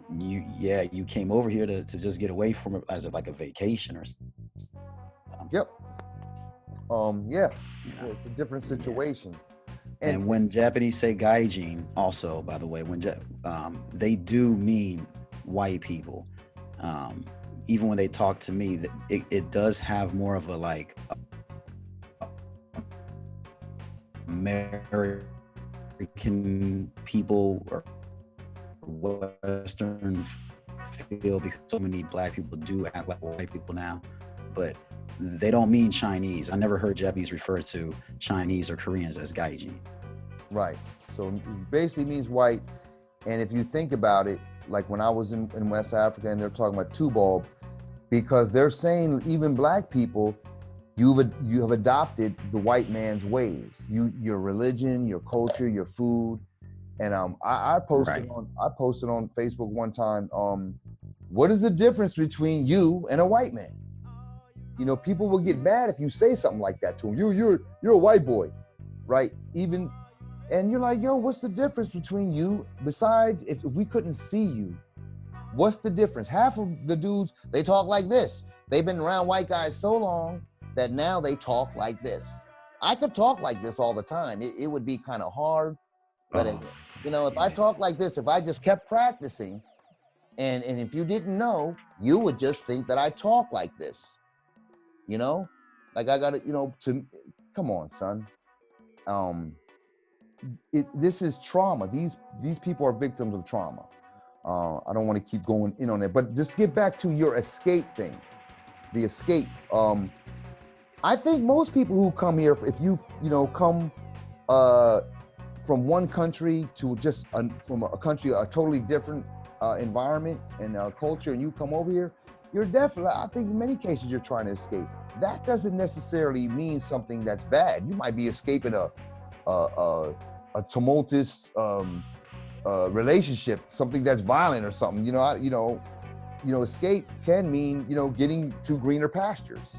you came over here to just get away from it as of like a vacation or something. Yep. It's a different situation. And when Japanese say gaijin, also, by the way, when they do mean white people. Even when they talk to me, it does have more of a like American people or Western feel, because so many black people do act like white people now, but they don't mean Chinese. I never heard Japanese refer to Chinese or Koreans as gaijin. Right. So it basically means white. And if you think about it, like when I was in West Africa and they're talking about two-bulb, because they're saying even black people, you have adopted the white man's ways, your religion, your culture, your food. And I posted on Facebook one time, what is the difference between you and a white man? People will get mad if you say something like that to them. You're a white boy, right? And you're like, yo, what's the difference between you? Besides, if we couldn't see you, what's the difference? Half of the dudes, they talk like this. They've been around white guys so long that now they talk like this. I could talk like this all the time. It would be kind of hard. But if I talk like this, if I just kept practicing, and if you didn't know, you would just think that I talk like this. Like I gotta, come on, son. This is trauma. These people are victims of trauma. I don't want to keep going in on it, but just get back to your escape thing. The escape. I think most people who come here, if you come from one country to just from a country, a totally different environment and culture, and you come over here, you're definitely, I think in many cases you're trying to escape. That doesn't necessarily mean something that's bad. You might be escaping a tumultuous relationship, something that's violent or something. Escape can mean getting to greener pastures.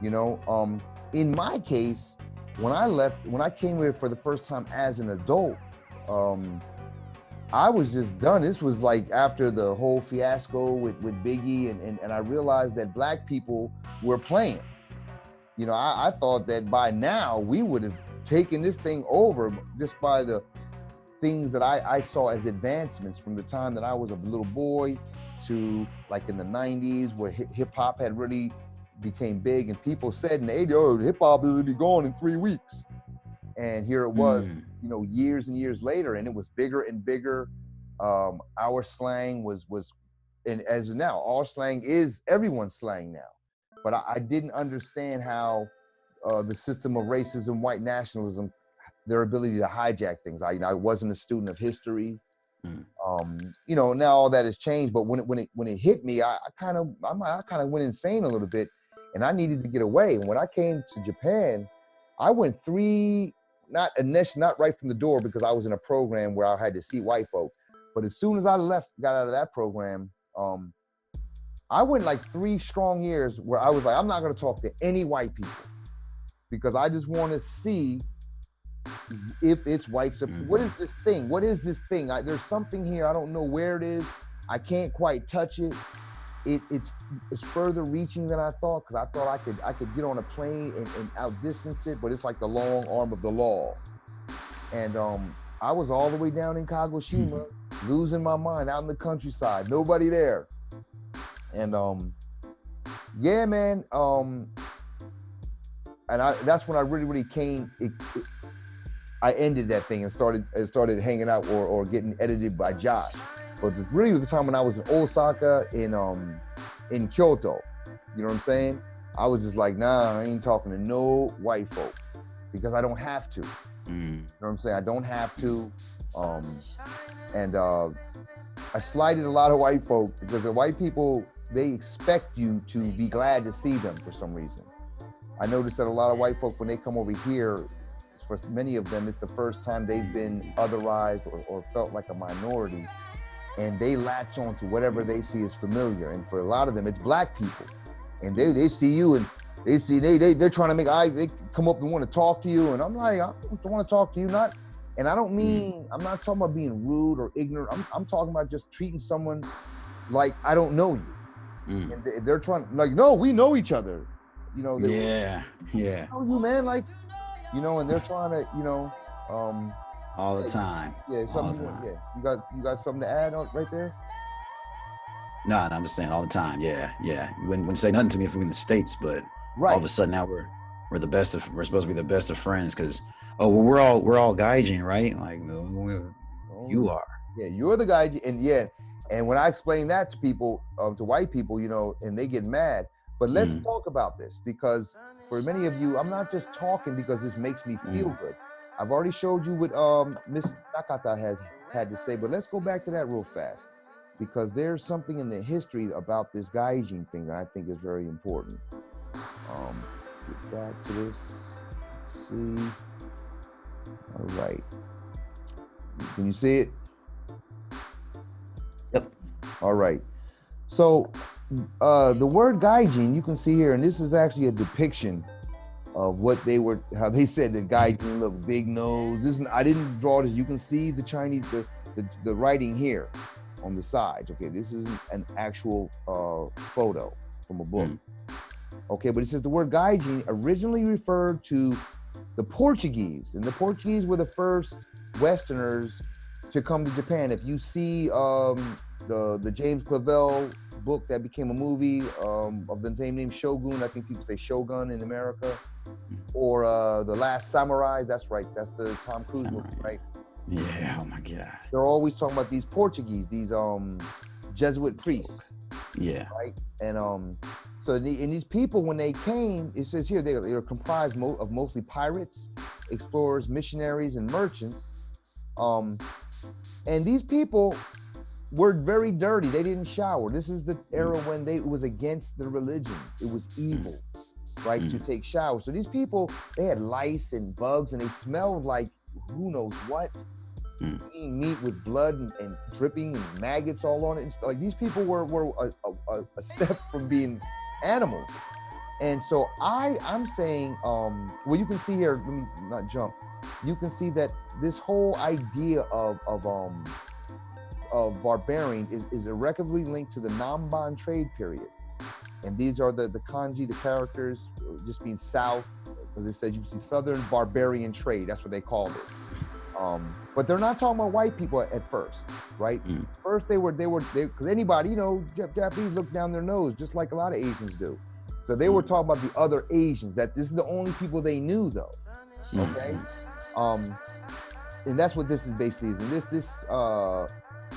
In my case, when I came here for the first time as an adult, I was just done. This was like after the whole fiasco with Biggie, and I realized that black people were playing. I thought that by now we would have taken this thing over just by the things that I saw as advancements from the time that I was a little boy to like in the 90s where hip hop had really became big, and people said in the 80s, oh, hip hop will be gone in 3 weeks. And here it was, you know, years and years later, and it was bigger and bigger. Our slang was, and as now, our slang is everyone's slang now. But I didn't understand how the system of racism, white nationalism, their ability to hijack things. I wasn't a student of history. You know, now all that has changed. But when it hit me, I kind of went insane a little bit, and I needed to get away. And when I came to Japan, I went not right from the door, because I was in a program where I had to see white folk. But as soon as I got out of that program, I went like 3 strong years where I was like, I'm not going to talk to any white people, because I just want to see if it's white supremacy. What is this thing? What is this thing? There's something here. I don't know where it is. I can't quite touch it. It's further reaching than I thought, because I thought I could get on a plane and outdistance it, but it's like the long arm of the law. And I was all the way down in Kagoshima, losing my mind out in the countryside, nobody there. And yeah, man. And that's when I really came. I ended that thing and started hanging out or getting edited by Josh. But really was the time when I was in Osaka, in Kyoto. You know what I'm saying? I was just like, nah, I ain't talking to no white folk, because I don't have to. You know what I'm saying? I don't have to. And I slighted a lot of white folk, because the white people, they expect you to be glad to see them for some reason. I noticed that a lot of white folk, when they come over here, for many of them, it's the first time they've been otherized or felt like a minority, and they latch on to whatever they see as familiar. And for a lot of them, it's black people, and they see you, and they're trying to they come up and want to talk to you, and I'm like, I don't want to talk to you, not. And I don't mean, I'm not talking about being rude or ignorant. I'm talking about just treating someone like I don't know you. And they're trying, like, no, we know each other. You know, yeah. I know you, man, like, you know, and they're trying to, you know, all the time. Yeah, something. Yeah, you got something to add right there? No, I'm just saying all the time. Yeah. You wouldn't say nothing to me if we were in the States, but all of a sudden now we're supposed to be the best of friends, because we're all Gaijin, right? Like, no, you are. Yeah, you're the Gaijin, and when I explain that to people, to white people, you know, and they get mad. But let's talk about this, because for many of you, I'm not just talking because this makes me feel good. I've already showed you what Miss Nakata has had to say, but let's go back to that real fast, because there's something in the history about this Gaijin thing that I think is very important. Get back to this. Let's see. All right. Can you see it? Yep. All right. So the word Gaijin, you can see here, and this is actually a depiction of how they said that Gaijin look big nose. I didn't draw this. You can see the Chinese, the writing here on the sides. Okay, this is an actual photo from a book. Okay, but it says the word Gaijin originally referred to the Portuguese, and the Portuguese were the first Westerners to come to Japan. If you see the James Clavell book that became a movie of the same name, Shogun, I think people say Shogun in America, or The Last Samurai, that's right, that's the Tom Cruise movie, right? Yeah, oh my God. They're always talking about these Portuguese, these Jesuit priests. Yeah. Right? And so these people, when they came, it says here, they are comprised of mostly pirates, explorers, missionaries, and merchants. And these people were very dirty. They didn't shower. This is the era when it was against the religion. It was evil, right, to take showers. So these people, they had lice and bugs, and they smelled like who knows what. Eating meat with blood and dripping and maggots all on it. And like, these people were a step from being animals. And so I'm saying, well, you can see here, let me not jump. You can see that this whole idea of barbarian is irrevocably linked to the Namban trade period. And these are the kanji, the characters, just being south, because it says you see southern barbarian trade. That's what they called it. But they're not talking about white people at first, right? First they were because anybody, you know, Japanese look down their nose just like a lot of Asians do. So they were talking about the other Asians, that this is the only people they knew though. Okay. And that's what this is basically is. And this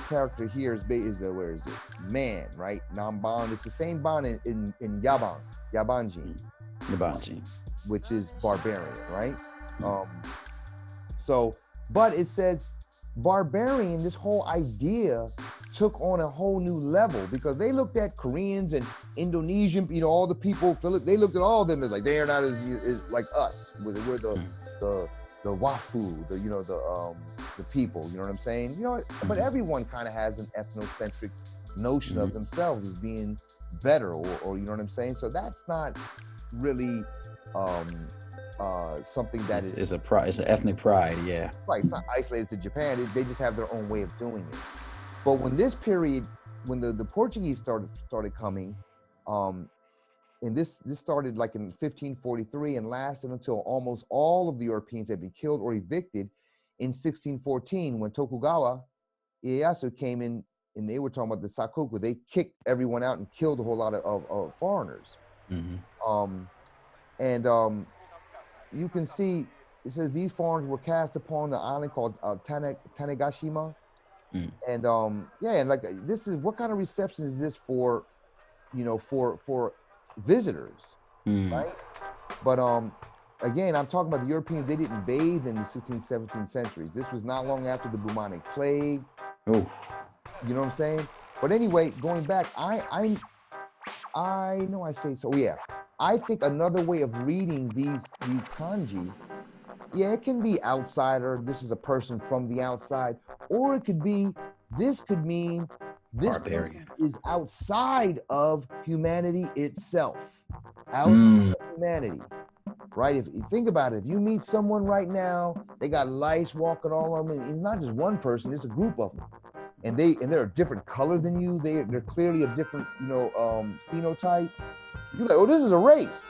character here is where is it? Man, right? Namban. It's the same ban in Yabanji, which is barbarian, right? So, but it says barbarian, this whole idea took on a whole new level because they looked at Koreans and Indonesian, you know, all the people, they looked at all of them as like, they are not as like us. We're the wafu, the people, you know what I'm saying? You know, but everyone kind of has an ethnocentric notion of themselves as being better or you know what I'm saying? So that's not really something that it's an ethnic pride, yeah. Right, it's not isolated to Japan. They just have their own way of doing it. But when this period, when the Portuguese started coming, and this started like in 1543 and lasted until almost all of the Europeans had been killed or evicted in 1614 when Tokugawa Ieyasu came in and they were talking about the Sakoku. They kicked everyone out and killed a whole lot of foreigners. You can see, it says these foreigners were cast upon the island called Tanegashima. And and like this is what kind of reception is this for, you know, for visitors, right? But again, I'm talking about the Europeans. They didn't bathe in the 16th, 17th centuries. This was not long after the bubonic plague. You know what I'm saying? But anyway, going back, I know I say so. Yeah, I think another way of reading these kanji, it can be outsider. This is a person from the outside, or it could be. This could mean this barbarian is outside of humanity itself, outside of humanity, right? If you think about it, if you meet someone right now, they got lice walking all on them, and it's not just one person; it's a group of them, and they're a different color than you. They're clearly a different, phenotype. You're like, oh, this is a race.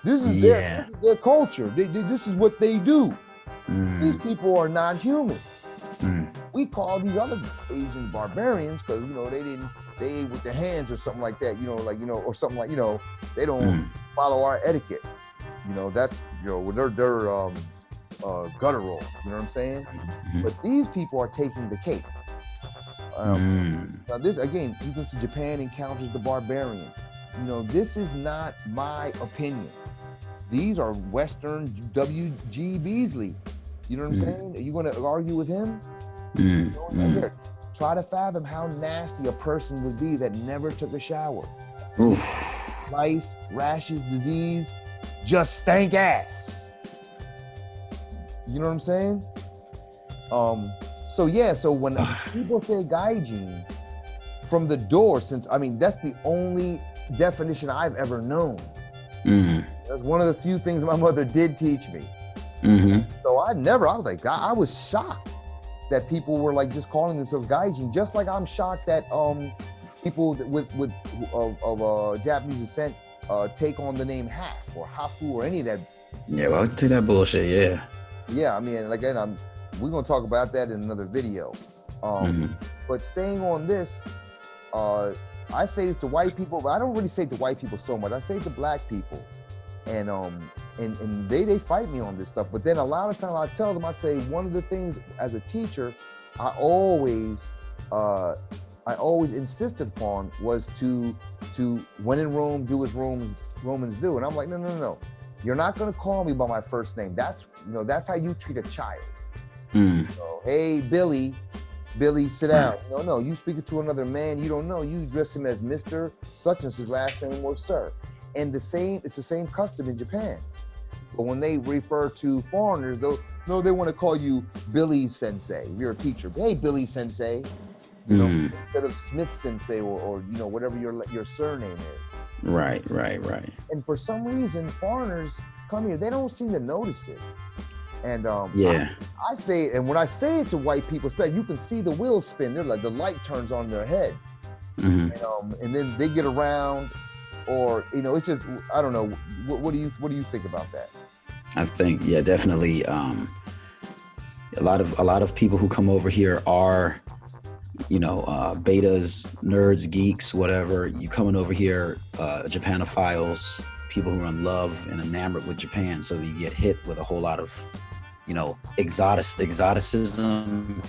This is their culture. This is what they do. These people are not human. We call these other Asian barbarians because, they ate with their hands or something like that, or something like, they don't follow our etiquette. That's, they're guttural, you know what I'm saying? But these people are taking the cake. Now this, again, you can see Japan encounters the barbarian. This is not my opinion. These are Western W.G. Beasley. You know what I'm saying? Are you going to argue with him? Here, try to fathom how nasty a person would be that never took a shower. Lice, rashes, disease, just stank ass. You know what I'm saying? So when people say gaijin, from the door, that's the only definition I've ever known. That's one of the few things my mother did teach me. So I was shocked that people were like just calling themselves gaijin, just like I'm shocked that people with Japanese descent take on the name half or hafu or any of that. Yeah, well, I can take that bullshit. Yeah, again, we're gonna talk about that in another video. But staying on this, I say this to white people, but I don't really say it to white people so much. I say it to black people, and they fight me on this stuff. But then a lot of times I tell them, I say one of the things as a teacher, I always insisted upon was to when in Rome, do as Romans do. And I'm like, no. You're not gonna call me by my first name. That's how you treat a child. Hey, Billy, sit down. No, you speak to another man you don't know. You address him as Mr. Such and his last name or Sir. And it's the same custom in Japan. But when they refer to foreigners, they want to call you Billy Sensei. If you're a teacher, hey, Billy Sensei. Instead of Smith Sensei or whatever your surname is. Right. And for some reason, foreigners come here, they don't seem to notice it. And I say it, and when I say it to white people, especially, you can see the wheels spin. They're like, the light turns on their head. And then they get around, or it's just, I don't know. What do you think about that? I think, definitely. A lot of people who come over here are betas, nerds, geeks, whatever. You coming over here, Japanophiles, people who are in love and enamored with Japan. So you get hit with a whole lot of, exoticism.